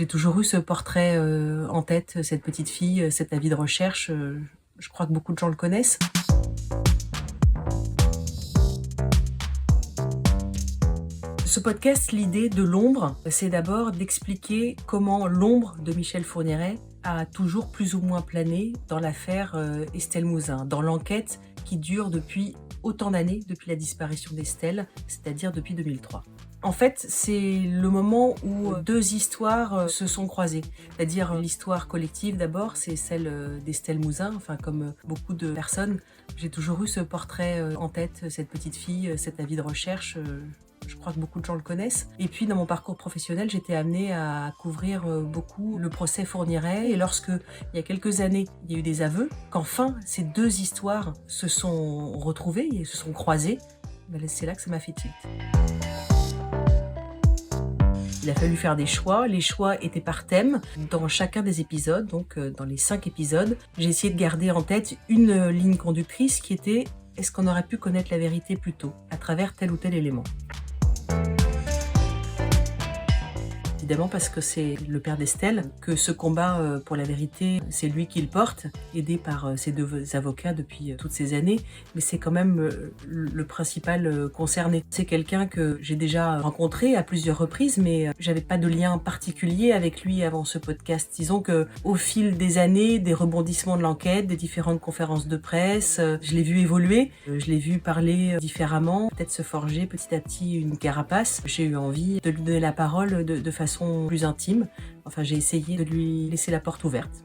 J'ai toujours eu ce portrait en tête, cette petite fille, cet avis de recherche. Je crois que beaucoup de gens le connaissent. Ce podcast, l'idée de l'ombre, c'est d'abord d'expliquer comment l'ombre de Michel Fourniret a toujours plus ou moins plané dans l'affaire Estelle Mouzin, dans l'enquête qui dure depuis autant d'années, depuis la disparition d'Estelle, c'est-à-dire depuis 2003. En fait, c'est le moment où deux histoires se sont croisées. C'est-à-dire l'histoire collective d'abord, c'est celle d'Estelle Mouzin. Enfin, comme beaucoup de personnes, j'ai toujours eu ce portrait en tête, cette petite fille, cet avis de recherche. Je crois que beaucoup de gens le connaissent. Et puis, dans mon parcours professionnel, j'étais amenée à couvrir beaucoup le procès Fourniret. Et lorsque, il y a quelques années, il y a eu des aveux, qu'enfin, ces deux histoires se sont retrouvées et se sont croisées, ben, c'est là que ça m'a fait tilt. Il a fallu faire des choix. Les choix étaient par thème dans chacun des épisodes, donc dans les 5 épisodes. J'ai essayé de garder en tête une ligne conductrice qui était: est-ce qu'on aurait pu connaître la vérité plus tôt, à travers tel ou tel élément ? Évidemment parce que c'est le père d'Estelle, que ce combat pour la vérité, c'est lui qui le porte, aidé par ses deux avocats depuis toutes ces années, mais c'est quand même le principal concerné. C'est quelqu'un que j'ai déjà rencontré à plusieurs reprises, mais j'avais pas de lien particulier avec lui avant ce podcast. Disons que au fil des années, des rebondissements de l'enquête, des différentes conférences de presse, je l'ai vu évoluer, je l'ai vu parler différemment, peut-être se forger petit à petit une carapace. J'ai eu envie de lui donner la parole de façon plus intime. Enfin, j'ai essayé de lui laisser la porte ouverte.